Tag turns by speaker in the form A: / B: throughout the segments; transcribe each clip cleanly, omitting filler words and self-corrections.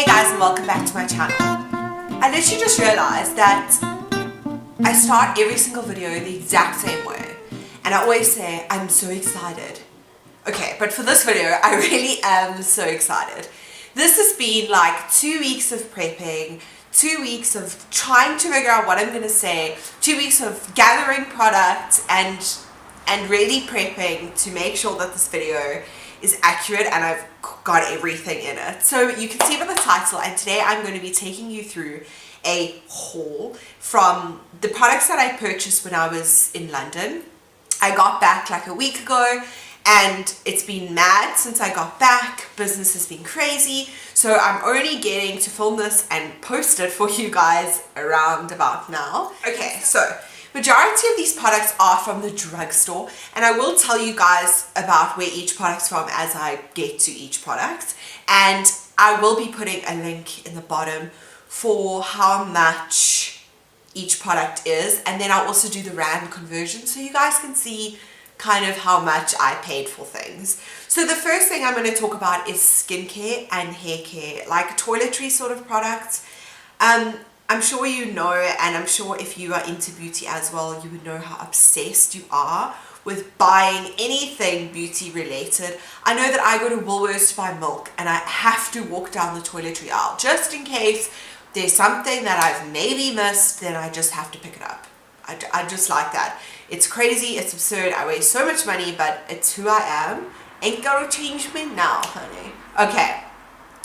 A: Hey guys, and welcome back to my channel. I literally just realized that I start every single video the exact same way, and I always say I'm so excited. Okay, but for this video I really am so excited. This has been like 2 weeks of prepping, 2 weeks of trying to figure out what I'm going to say, 2 weeks of gathering products and really prepping to make sure that this video is accurate and I've got everything in it. So you can see by the title, and today I'm going to be taking you through a haul from the products that I purchased when I was in London. I got back like a week ago and it's been mad since I got back. Business has been crazy, so I'm only getting to film this and post it for you guys around about now. Okay, so majority of these products are from the drugstore, and I will tell you guys about where each product's from as I get to each product, and I will be putting a link in the bottom for how much each product is, and then I'll also do the rand conversion so you guys can see kind of how much I paid for things. So the first thing I'm going to talk about is skincare and hair care, like toiletry sort of products. I'm sure you know, and I'm sure if you are into beauty as well, you would know how obsessed you are with buying anything beauty related. I know that I go to Woolworths to buy milk and I have to walk down the toiletry aisle just in case there's something that I've maybe missed, then I just have to pick it up. I just like that. It's crazy, it's absurd, I waste so much money, but it's who I am. Ain't gonna change me now, honey. Okay,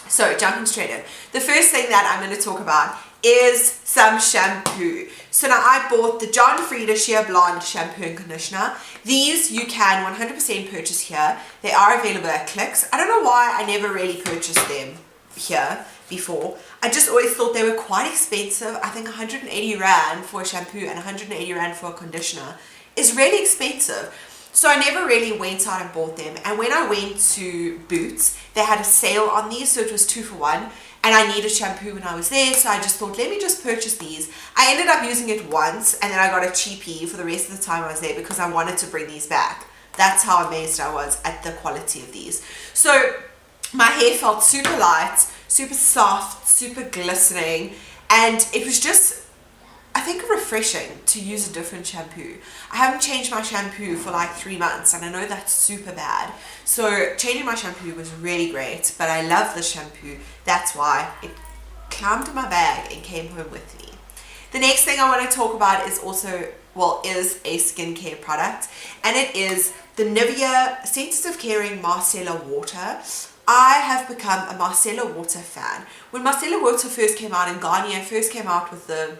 A: so jumping straight in. The first thing that I'm going to talk about is some shampoo. So now I bought the John Frieda Sheer Blonde shampoo and conditioner. These you can 100% purchase here. They are available at Clicks. I don't know why I never really purchased them here before. I just always thought they were quite expensive. I think 180 Rand for a shampoo and 180 Rand for a conditioner is really expensive. So I never really went out and bought them. And when I went to Boots, they had a sale on these, so it was 2 for 1. And I needed shampoo when I was there, so I just thought, let me just purchase these. I ended up using it once, and then I got a cheapie for the rest of the time I was there because I wanted to bring these back. That's how amazed I was at the quality of these. So my hair felt super light, super soft, super glistening, and it was just, I think, refreshing to use a different shampoo. I haven't changed my shampoo for like 3 months, and I know that's super bad. So changing my shampoo was really great, but I love this shampoo. That's why it climbed in my bag and came home with me. The next thing I want to talk about is also, well, is a skincare product, and it is the Nivea Sensitive Caring Micellar Water. I have become a micellar water fan. When micellar water first came out and Garnier first came out with the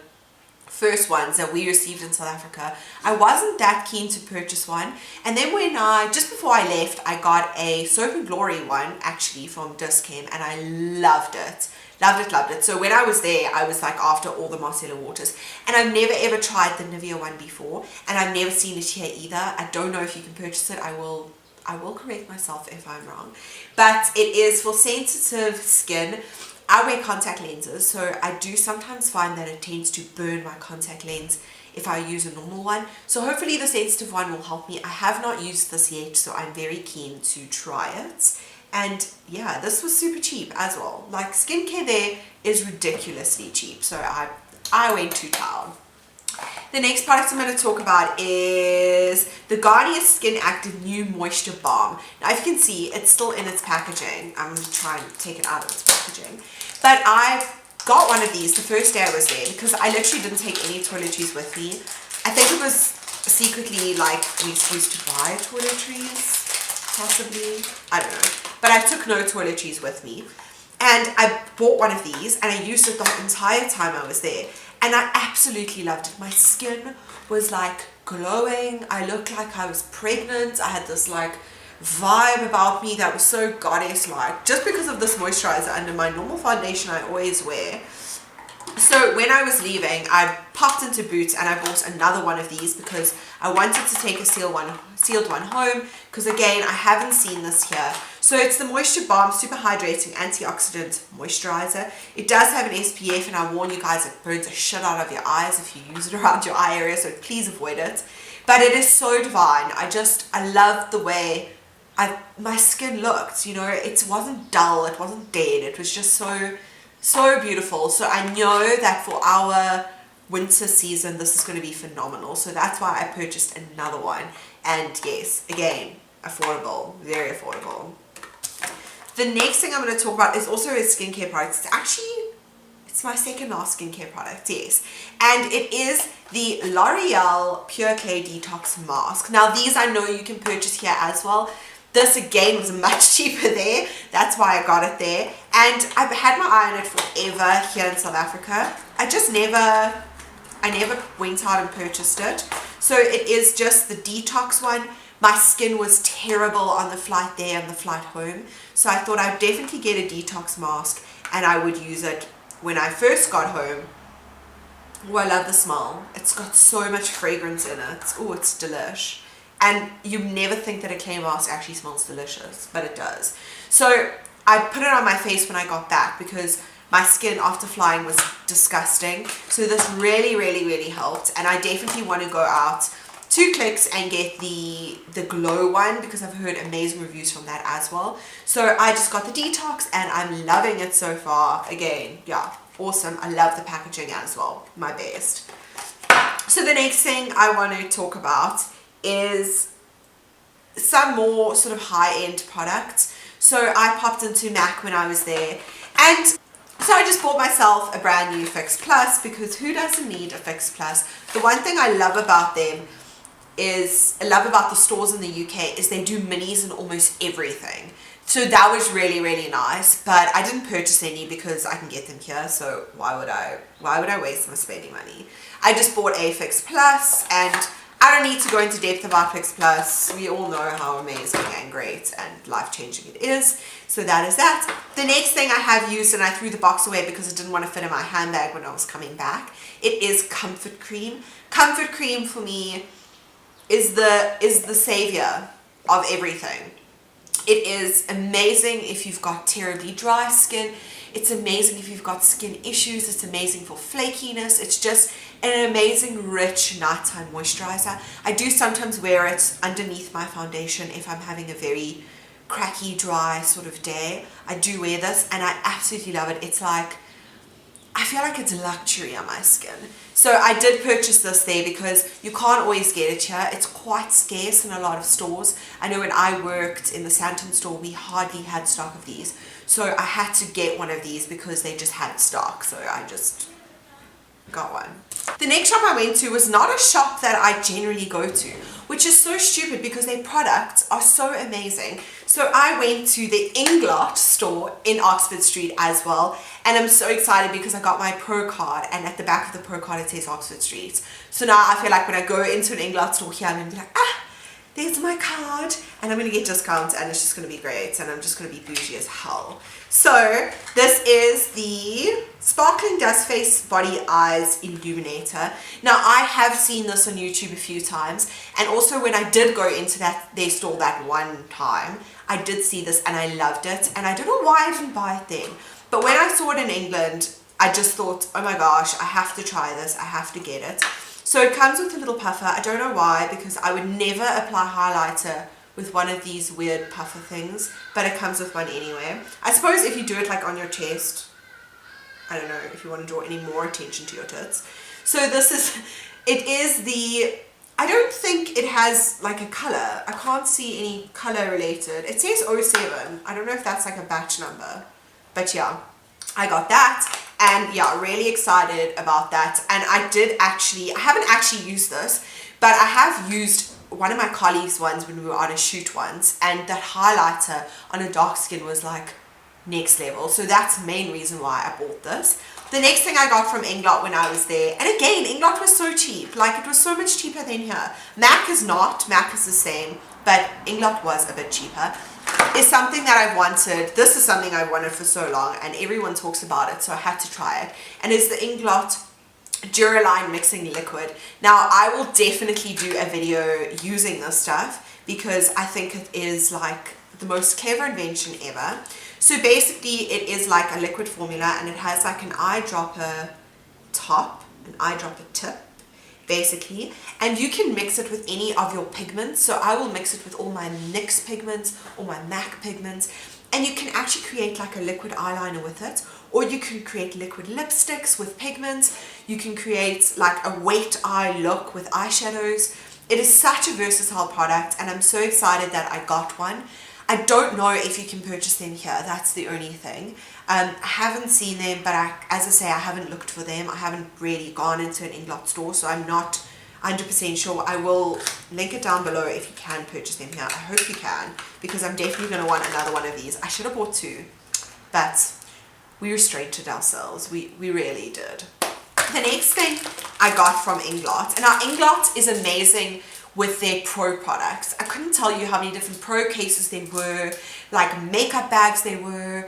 A: first ones that we received in South Africa, I wasn't that keen to purchase one. And then when just before I left, I got a Soap and Glory one actually from Dischem, and I loved it. Loved it. So when I was there, I was like after all the micellar waters, and I've never ever tried the Nivea one before, and I've never seen it here either. I don't know if you can purchase it. I will correct myself if I'm wrong, but it is for sensitive skin. I wear contact lenses, so I do sometimes find that it tends to burn my contact lens if I use a normal one. So hopefully the sensitive one will help me. I have not used this yet, so I'm very keen to try it. And yeah, this was super cheap as well. Like, skincare there is ridiculously cheap, so I went to town. The next product I'm going to talk about is the Garnier Skin Active New Moisture Balm. Now, if you can see, it's still in its packaging. I'm going to try and take it out of its packaging. But I got one of these the first day I was there because I literally didn't take any toiletries with me. I think it was secretly like we used to buy toiletries, possibly. I don't know. But I took no toiletries with me. And I bought one of these and I used it the entire time I was there. And I absolutely loved it. My skin was like glowing. I looked like I was pregnant. I had this like vibe about me that was so goddess-like, just because of this moisturizer under my normal foundation I always wear. So when I was leaving, I popped into Boots and I bought another one of these because I wanted to take a sealed one home, because again, I haven't seen this here. So it's the Moisture Balm Super Hydrating Antioxidant Moisturizer. It does have an SPF, and I warn you guys, it burns the shit out of your eyes if you use it around your eye area, so please avoid it. But it is so divine. I love the way my skin looked, you know. It wasn't dull, it wasn't dead, it was just so So beautiful. So I know that for our winter season, this is going to be phenomenal. So that's why I purchased another one. And yes, again, affordable, very affordable. The next thing I'm going to talk about is also a skincare product. It's my second last skincare product, yes. And it is the L'Oreal Pure Clay Detox Mask. Now these I know you can purchase here as well. This again was much cheaper there. That's why I got it there. And I've had my eye on it forever here in South Africa. I never went out and purchased it. So it is just the detox one. My skin was terrible on the flight there and the flight home. So I thought I'd definitely get a detox mask and I would use it when I first got home. Oh, I love the smell. It's got so much fragrance in it. Oh, it's delish. And you never think that a clay mask actually smells delicious, but it does. So I put it on my face when I got back because my skin after flying was disgusting. So this really, really, really helped. And I definitely want to go out to Clicks and get the glow one because I've heard amazing reviews from that as well. So I just got the detox and I'm loving it so far. Again, yeah, awesome. I love the packaging as well, my best. So the next thing I want to talk about is some more sort of high-end products. So I popped into MAC when I was there, and so I just bought myself a brand new Fix Plus because who doesn't need a Fix Plus? The one thing I love about them is, I love about the stores in the UK is they do minis in almost everything. So that was really, really nice, but I didn't purchase any because I can get them here, so why would I waste my spending money? I just bought a Fix Plus, and I don't need to go into depth about Fix Plus. We all know how amazing and great and life-changing it is. So that is that. The next thing I have used, and I threw the box away because it didn't want to fit in my handbag when I was coming back, it is Comfort Cream. Comfort Cream for me is the savior of everything. It is amazing if you've got terribly dry skin. It's amazing if you've got skin issues. It's amazing for flakiness. It's just an amazing, rich nighttime moisturizer. I do sometimes wear it underneath my foundation if I'm having a very cracky, dry sort of day. I do wear this and I absolutely love it. It's like, I feel like it's luxury on my skin. So I did purchase this there because you can't always get it here. It's quite scarce in a lot of stores. I know when I worked in the Santon store, we hardly had stock of these. So I had to get one of these because they just had stock. So I just got one. The next shop I went to was not a shop that I generally go to, which is so stupid because their products are so amazing. So I went to the Inglot store in Oxford Street as well, and I'm so excited because I got my Pro card, and at the back of the Pro card it says Oxford Street. So now I feel like when I go into an Inglot store here, I'm going to be like, there's my card, and I'm going to get discounts, and it's just going to be great, and I'm just going to be bougie as hell. So this is the Sparkling Dust Face Body Eyes Illuminator. Now I have seen this on YouTube a few times, and also when I did go into their store that one time, I did see this and I loved it, and I don't know why I didn't buy it then, but when I saw it in England, I just thought, oh my gosh, I have to try this, I have to get it. So it comes with a little puffer. I don't know why, because I would never apply highlighter with one of these weird puffer things, but it comes with one anyway. I suppose if you do it like on your chest, I don't know if you want to draw any more attention to your tits. So it is the, I don't think it has like a color. I can't see any color related. It says 07. I don't know if that's like a batch number, but yeah, I got that. And yeah, really excited about that. And I haven't actually used this, but I have used one of my colleagues' ones when we were on a shoot once, and that highlighter on a dark skin was like next level. So that's the main reason why I bought this. The next thing I got from Inglot when I was there, and again, Inglot was so cheap. Like, it was so much cheaper than here. MAC is not. MAC is the same, but Inglot was a bit cheaper. Is something that I've wanted. This is something I've wanted for so long, and everyone talks about it, so I had to try it. And it's the Inglot Duraline Mixing Liquid. Now, I will definitely do a video using this stuff because I think it is like the most clever invention ever. So basically, it is like a liquid formula, and it has like an eyedropper top, an eyedropper tip, basically, and you can mix it with any of your pigments. So I will mix it with all my NYX pigments or my MAC pigments, and you can actually create like a liquid eyeliner with it, or you can create liquid lipsticks with pigments. You can create like a wet eye look with eyeshadows. It is such a versatile product, and I'm so excited that I got one. I don't know if you can purchase them here. That's the only thing. I haven't seen them, but as I say, I haven't looked for them. I haven't really gone into an Inglot store, so I'm not 100% sure. I will link it down below if you can purchase them here. I hope you can, because I'm definitely going to want another one of these. I should have bought two, but we restrained ourselves. We really did. The next thing I got from Inglot, and now Inglot is amazing with their pro products. I couldn't tell you how many different pro cases there were, like makeup bags there were,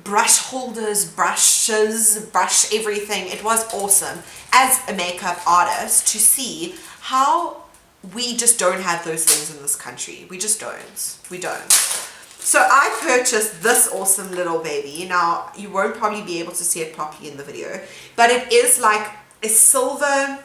A: brush holders, brushes, brush everything. It was awesome as a makeup artist to see how we just don't have those things in this country. We just don't. We don't. So I purchased this awesome little baby. Now, you won't probably be able to see it properly in the video, but it is like a silver,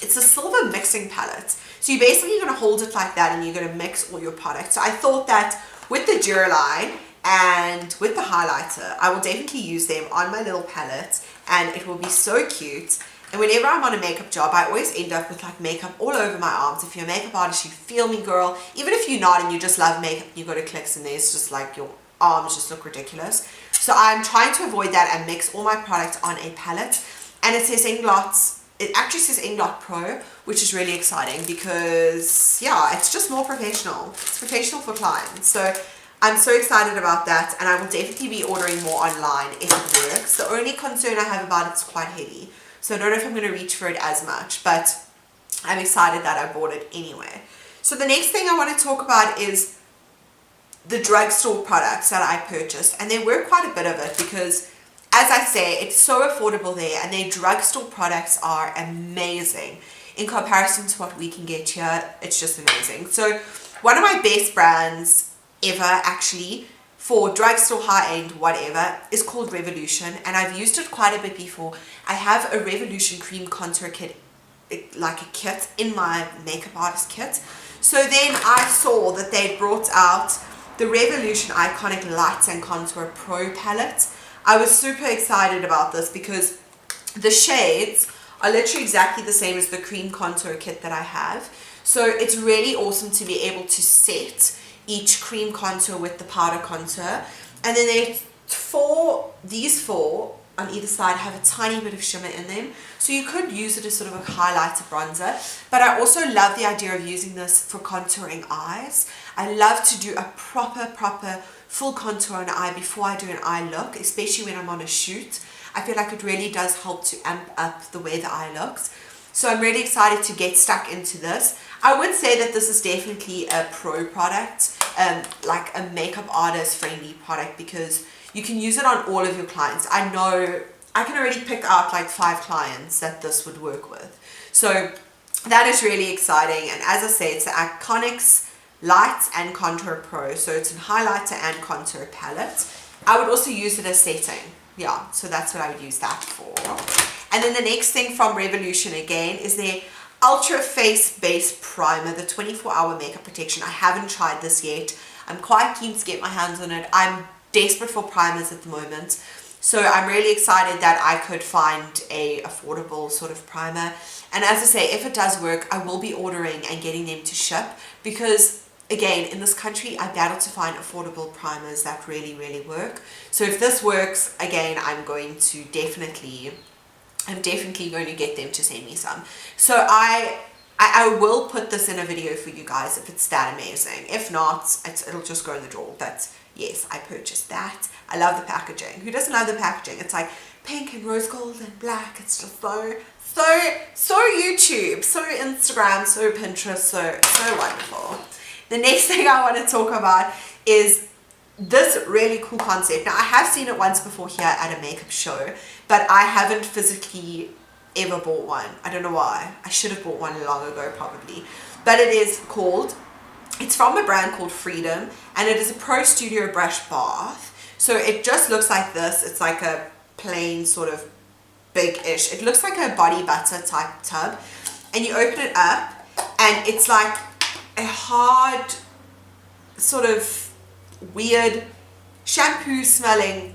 A: it's a silver mixing palette. So you're basically going to hold it like that, and you're going to mix all your products. So I thought that with the Duraline and with the highlighter, I will definitely use them on my little palette, and it will be so cute. And whenever I'm on a makeup job, I always end up with like makeup all over my arms. If you're a makeup artist, you feel me, girl. Even if you're not and you just love makeup, you go to Clicks and there's just like your arms just look ridiculous. So I'm trying to avoid that and mix all my products on a palette. And it says Inglot, it actually says Inglot Pro, which is really exciting because, yeah, it's just more professional. It's professional for clients. So I'm so excited about that, and I will definitely be ordering more online if it works. The only concern I have about it's quite heavy. So I don't know if I'm going to reach for it as much, but I'm excited that I bought it anyway. So the next thing I want to talk about is the drugstore products that I purchased. And there were quite a bit of it because, as I say, it's so affordable there, and their drugstore products are amazing. In comparison to what we can get here, it's just amazing. So one of my best brands ever, actually, for drugstore, high-end, whatever, is called Revolution, and I've used it quite a bit before. I have a Revolution cream contour kit, like a kit, in my makeup artist kit. So then I saw that they brought out the Revolution Iconic Lights and Contour Pro palette. I was super excited about this because the shades are literally exactly the same as the cream contour kit that I have. So it's really awesome to be able to set each cream contour with the powder contour, and then these four on either side have a tiny bit of shimmer in them, so you could use it as sort of a highlighter bronzer. But I also love the idea of using this for contouring eyes. I love to do a proper full contour on an eye before I do an eye look, especially when I'm on a shoot. I feel like it really does help to amp up the way the eye looks. So I'm really excited to get stuck into this. I would say that this is definitely a pro product, like a makeup artist friendly product, because you can use it on all of your clients. I know I can already pick out like 5 clients that this would work with. So that is really exciting. And as I say, it's the Iconics Lights and Contour Pro. So it's a highlighter and contour palette. I would also use it as setting. Yeah, so that's what I would use that for. And then the next thing from Revolution again is their Ultra Face Base Primer, the 24-hour makeup protection. I haven't tried this yet. I'm quite keen to get my hands on it. I'm desperate for primers at the moment. So I'm really excited that I could find a affordable sort of primer. And as I say, if it does work, I will be ordering and getting them to ship, because again, in this country, I battle to find affordable primers that really work. So if this works, again, I'm definitely going to get them to send me some. So I will put this in a video for you guys if it's that amazing. If not, it'll just go in the drawer. But yes, I purchased that. I love the packaging. Who doesn't love the packaging? It's like pink and rose gold and black. It's just so YouTube, so Instagram, so Pinterest, so wonderful. The next thing I want to talk about is this really cool concept. Now, I have seen it once before here at a makeup show, but I haven't physically ever bought one. I don't know why. I should have bought one long ago probably. But it's from a brand called Freedom, and it is a Pro Studio Brush Bath. So it just looks like this. It's like a plain sort of big-ish. It looks like a body butter type tub. And you open it up, and it's like a hard, sort of weird shampoo smelling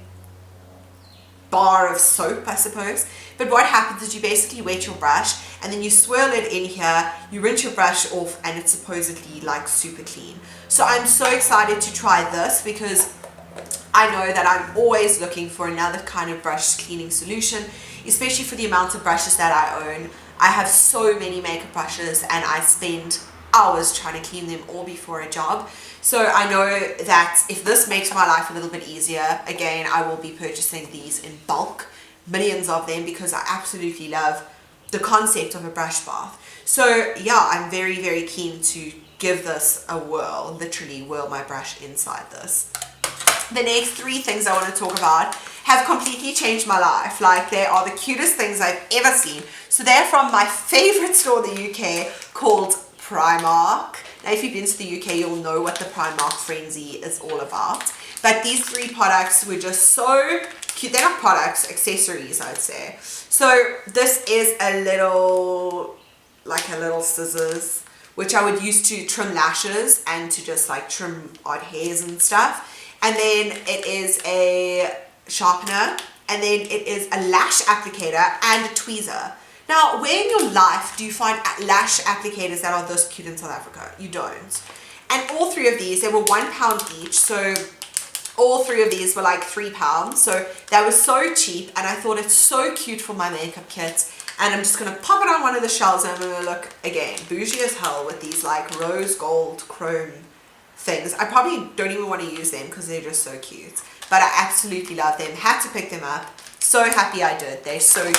A: bar of soap, I suppose. But what happens is you basically wet your brush and then you swirl it in here, you rinse your brush off, and it's supposedly like super clean. So I'm so excited to try this because I know that I'm always looking for another kind of brush cleaning solution, especially for the amount of brushes that I own. I have so many makeup brushes and I spend hours trying to clean them all before a job. So I know that if this makes my life a little bit easier, again, I will be purchasing these in bulk, millions of them, because I absolutely love the concept of a brush bath. So yeah, I'm very, very keen to give this a whirl, literally whirl my brush inside this. The next three things I want to talk about have completely changed my life. Like, they are the cutest things I've ever seen. So they're from my favorite store in the UK called Primark. Now, if you've been to the UK, you'll know what the Primark frenzy is all about. But these three products were just so cute. They're not products, accessories, I'd say. So this is a little scissors, which I would use to trim lashes and to just like trim odd hairs and stuff. And then it is a sharpener, and then it is a lash applicator and a tweezer. Now, where in your life do you find lash applicators that are this cute in South Africa? You don't. And all three of these, they were £1 each, so all three of these were like £3. So that was so cheap, and I thought it's so cute for my makeup kit. And I'm just going to pop it on one of the shelves, and I'm going to look, again, bougie as hell with these like rose gold chrome things. I probably don't even want to use them because they're just so cute, but I absolutely love them. Had to pick them up. So happy I did. They're so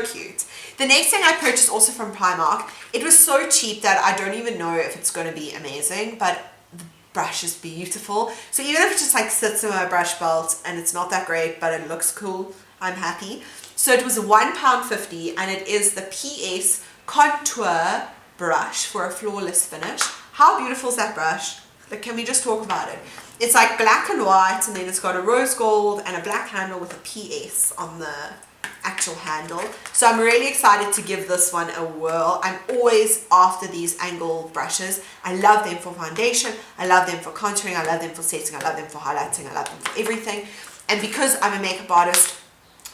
A: cute. The next thing I purchased also from Primark, it was so cheap that I don't even know if it's going to be amazing, but the brush is beautiful. So even if it just like sits in my brush belt and it's not that great, but it looks cool, I'm happy. So it was £1.50, and it is the PS Contour brush for a flawless finish. How beautiful is that brush? Like, can we just talk about it? It's like black and white, and then it's got a rose gold and a black handle with a PS on the actual handle. So I'm really excited to give this one a whirl. I'm always after these angle brushes. I love them for foundation, I love them for contouring, I love them for setting, I love them for highlighting, I love them for everything. And because I'm a makeup artist,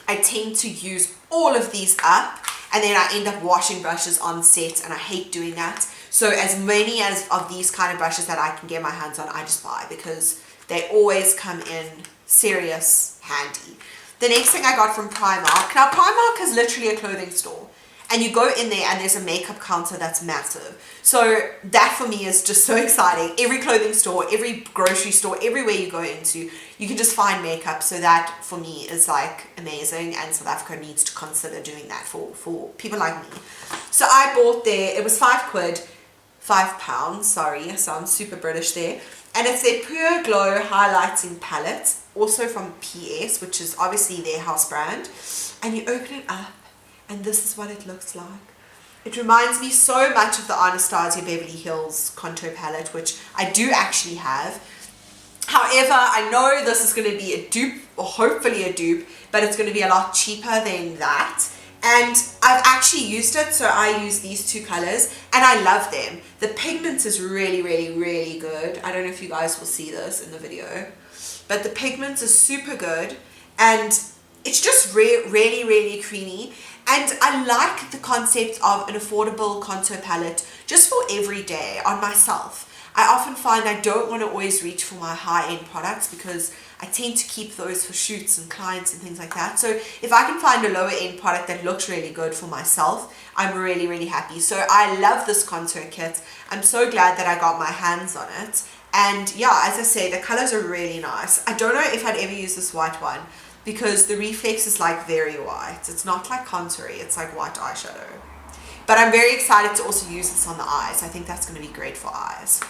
A: I tend to use all of these up, and then I end up washing brushes on set, and I hate doing that. So as many of these kind of brushes that I can get my hands on, I just buy, because they always come in serious handy. The next thing I got from Primark. Now, Primark is literally a clothing store, and you go in there and there's a makeup counter that's massive. So that for me is just so exciting. Every clothing store, every grocery store, everywhere you go into, you can just find makeup. So that for me is like amazing, and South Africa needs to consider doing that for people like me. So I bought there, it was £5, sorry, so I'm super British there. And it's their Pure Glow Highlighting Palette, also from PS, which is obviously their house brand. And you open it up, and this is what it looks like. It reminds me so much of the Anastasia Beverly Hills contour palette, which I do actually have. However, I know this is going to be a dupe, or hopefully a dupe, but it's going to be a lot cheaper than that. And I've actually used it, so I use these two colors, and I love them. The pigment is really, really, really good. I don't know if you guys will see this in the video, but the pigment is super good, and it's just really, really creamy. And I like the concept of an affordable contour palette just for every day on myself. I often find I don't want to always reach for my high-end products because I tend to keep those for shoots and clients and things like that. So if I can find a lower-end product that looks really good for myself, I'm really, really happy. So I love this contour kit. I'm so glad that I got my hands on it. And yeah, as I say, the colors are really nice. I don't know if I'd ever use this white one because the reflex is like very white. It's not like contoury, it's like white eyeshadow. But I'm very excited to also use this on the eyes. I think that's going to be great for eyes.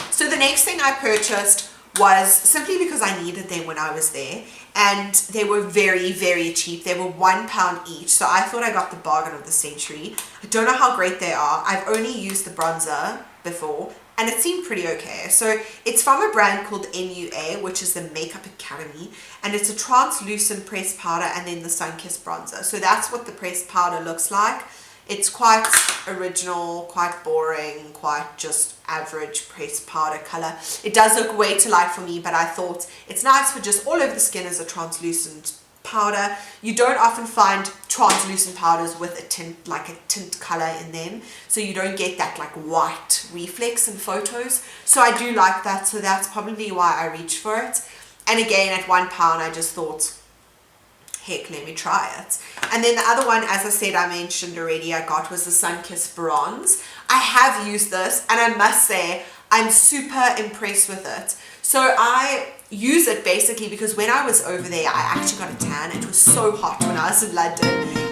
A: So the next thing I purchased was simply because I needed them when I was there, and they were very, very cheap. They were £1 each, so I thought I got the bargain of the century. I don't know how great they are. I've only used the bronzer before, and it seemed pretty okay. So it's from a brand called MUA, which is the Makeup Academy, and it's a translucent pressed powder and then the sun-kissed bronzer. So that's what the pressed powder looks like. It's quite original, quite boring, quite just average pressed powder color. It does look way too light for me, but I thought it's nice for just all over the skin as a translucent powder. You don't often find translucent powders with a tint, like a tint color in them, so you don't get that like white reflex in photos. So I do like that, so that's probably why I reached for it. And again, at £1, I just thought, heck, let me try it. And then the other one, as I said, I mentioned already, I got was the Sunkissed Bronze. I have used this, and I must say, I'm super impressed with it. So I use it basically because when I was over there, I actually got a tan. It was so hot when I was in London,